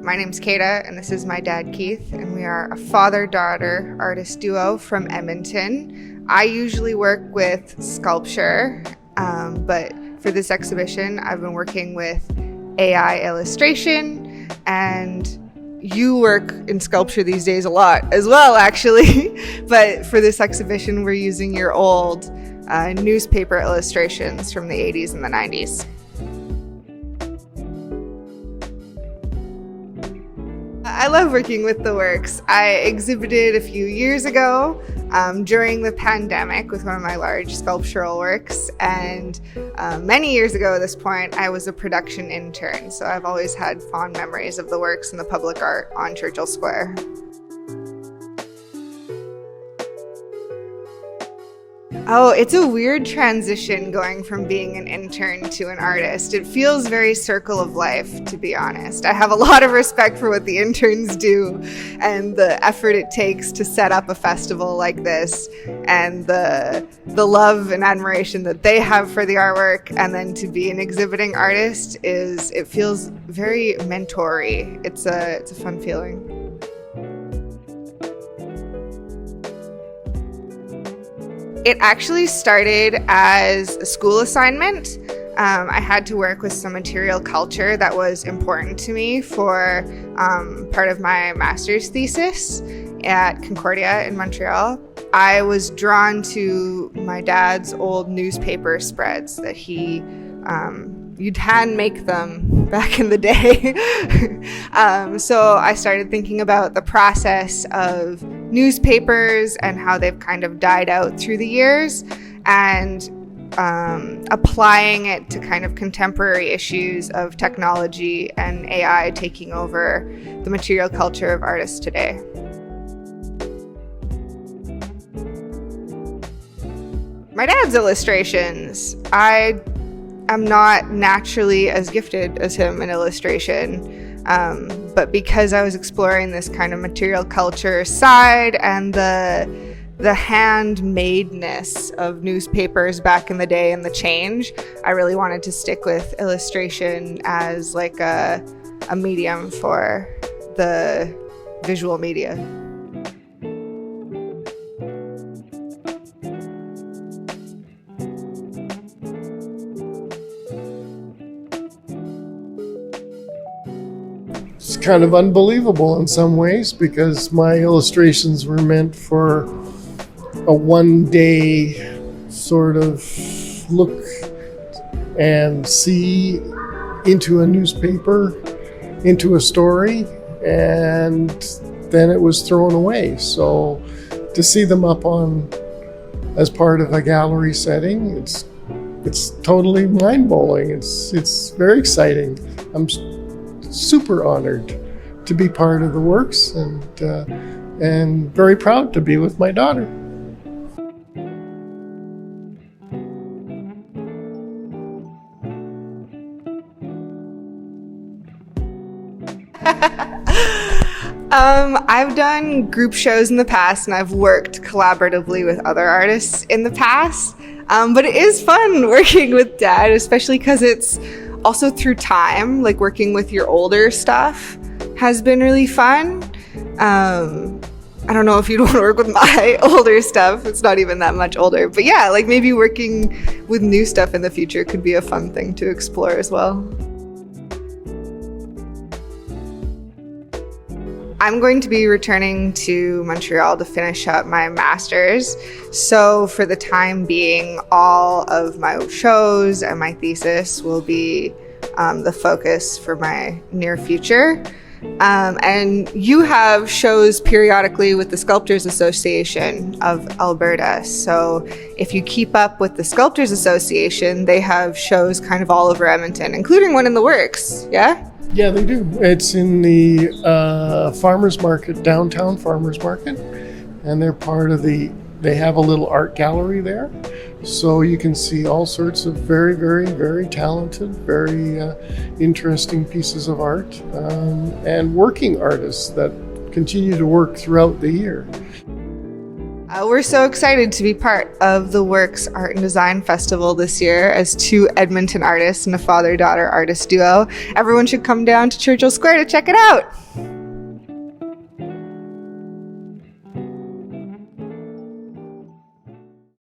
My name's Kaida, and this is my dad, Keith, and we are a father-daughter artist duo from Edmonton. I usually work with sculpture, but for this exhibition, I've been working with AI illustration, and you work in sculpture these days a lot as well, actually. But for this exhibition, we're using your old newspaper illustrations from the 80s and the 90s. I love working with the works. I exhibited a few years ago during the pandemic with one of my large sculptural works, and many years ago at this point I was a production intern, so I've always had fond memories of the works and the public art on Churchill Square. Oh, it's a weird transition going from being an intern to an artist. It feels very circle of life, to be honest. I have a lot of respect for what the interns do and the effort it takes to set up a festival like this, and the love and admiration that they have for the artwork. And then to be an exhibiting artist it feels very mentor-y. It's a fun feeling. It actually started as a school assignment. I had to work with some material culture that was important to me for part of my master's thesis at Concordia in Montreal. I was drawn to my dad's old newspaper spreads that you'd hand make them back in the day. So I started thinking about the process of newspapers and how they've kind of died out through the years, and applying it to kind of contemporary issues of technology and AI taking over the material culture of artists today. My dad's illustrations. I'm not naturally as gifted as him in illustration, but because I was exploring this kind of material culture side and the handmadeness of newspapers back in the day and the change, I really wanted to stick with illustration as like a medium for the visual media. It's kind of unbelievable in some ways, because my illustrations were meant for a one-day sort of look and see into a newspaper, into a story, and then it was thrown away. So to see them up on as part of a gallery setting, it's totally mind-blowing. It's very exciting. I'm super honored to be part of the works, and very proud to be with my daughter. I've done group shows in the past, and I've worked collaboratively with other artists in the past, but it is fun working with Dad, especially because it's also through time. Like, working with your older stuff has been really fun. I don't know if you'd want to work with my older stuff. It's not even that much older. But yeah, like maybe working with new stuff in the future could be a fun thing to explore as well. I'm going to be returning to Montreal to finish up my master's. So for the time being, all of my shows and my thesis will be the focus for my near future. And you have shows periodically with the Sculptors Association of Alberta. So if you keep up with the Sculptors Association, they have shows kind of all over Edmonton, including one in the works, yeah? Yeah, they do. It's in the farmers market, downtown farmers market, and they're part of they have a little art gallery there. So you can see all sorts of very, very, very talented, very interesting pieces of art, and working artists that continue to work throughout the year. We're so excited to be part of the Works Art and Design Festival this year as two Edmonton artists and a father-daughter artist duo. Everyone should come down to Churchill Square to check it out.